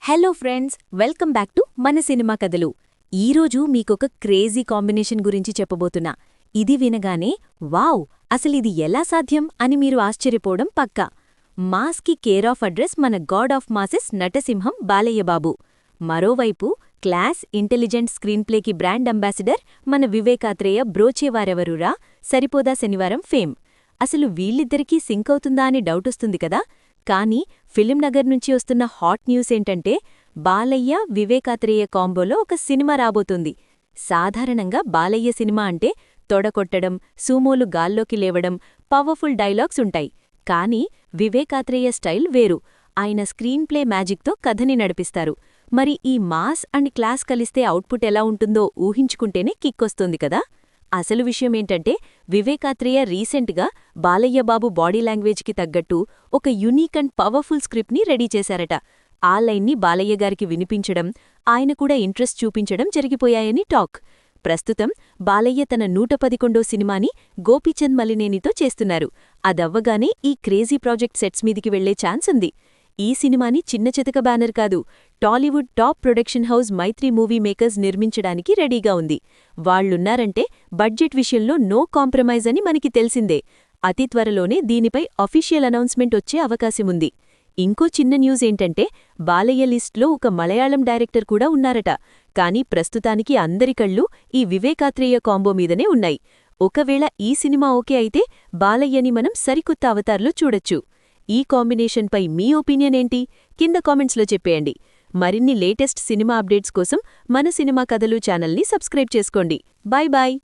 Hello friends, welcome back to మన cinema కథలు. ఈరోజు మీకొక క్రేజీ కాంబినేషన్ గురించి చెప్పబోతున్నా. ఇది వినగానే వావ్, అసలిది ఎలా సాధ్యం అని మీరు ఆశ్చర్యపోవడం పక్కా. మాస్కి కేర్ ఆఫ్ అడ్రస్ మన గాడ్ ఆఫ్ మాసెస్ నటసింహం బాలయ్యబాబు. మరోవైపు క్లాస్ ఇంటెలిజెంట్ స్క్రీన్ ప్లేకి బ్రాండ్ అంబాసిడర్ మన వివేకాత్రేయ బ్రోచేవారెవరురా సరిపోదా శనివారం ఫేమ్. అసలు వీళ్ళిద్దరికీ సింక్ అవుతుందా అని డౌటొస్తుంది కదా. కానీ ఫిలిం నగర్ నుంచి వస్తున్న హాట్ న్యూస్ ఏంటంటే బాలయ్య వివేకాత్రేయ కాంబోలో ఒక సినిమా రాబోతుంది. సాధారణంగా బాలయ్య సినిమా అంటే తొడకొట్టడం, సూమోలు గాల్లోకి లేవడం, పవర్ఫుల్ డైలాగ్స్ ఉంటాయి. కానీ వివేకాత్రేయ స్టైల్ వేరు. ఆయన స్క్రీన్ ప్లే మ్యాజిక్తో కథని నడిపిస్తారు. మరి ఈ మాస్ అండ్ క్లాస్ కలిస్తే అవుట్పుట్ ఎలా ఉంటుందో ఊహించుకుంటేనే కిక్కొస్తుంది కదా. అసలు విషయమేంటంటే వివేకాత్రేయ రీసెంట్గా బాలయ్యబాబు బాడీ లాంగ్వేజ్కి తగ్గట్టు ఒక యునీక్ అండ్ పవర్ఫుల్ స్క్రిప్ట్ని రెడీ చేశారట. ఆ లైన్ని బాలయ్యగారికి వినిపించడం, ఆయన కూడా ఇంట్రెస్ట్ చూపించడం జరిగిపోయాయని టాక్. ప్రస్తుతం బాలయ్య తన 111వ సినిమాని గోపీచంద్ మలినేనితో చేస్తున్నారు. అదవ్వగానే ఈ క్రేజీ ప్రాజెక్ట్ సెట్స్ మీదికి వెళ్లే ఛాన్స్ ఉంది. ఈ సినిమాని చిన్నచితక బ్యానర్ కాదు, టాలీవుడ్ టాప్ ప్రొడక్షన్ హౌస్ మైత్రి మూవీ మేకర్స్ నిర్మించడానికి రెడీగా ఉంది. వాళ్లున్నారంటే బడ్జెట్ విషయంలో నో కాంప్రమైజ్ అని మనకి తెలిసిందే. అతి త్వరలోనే దీనిపై అఫీషియల్ అనౌన్స్మెంట్ వచ్చే అవకాశముంది. ఇంకో చిన్న న్యూస్ ఏంటంటే బాలయ్య లిస్ట్లో ఒక మలయాళం డైరెక్టర్ కూడా ఉన్నారట. కానీ ప్రస్తుతానికి అందరి కళ్ళు ఈ వివేకాత్రేయ కాంబో మీదనే ఉన్నాయి. ఒకవేళ ఈ సినిమా ఓకే అయితే బాలయ్యని మనం సరికొత్త అవతార్లో చూడొచ్చు. ఈ కాంబినేషన్పై మీ ఒపీనియన్ ఏంటి? కింద కామెంట్స్లో చెప్పేయండి. మరిన్ని లేటెస్ట్ సినిమా అప్డేట్స్ కోసం మన సినిమా కథలు ఛానల్ని సబ్స్క్రైబ్ చేసుకోండి. Bye bye.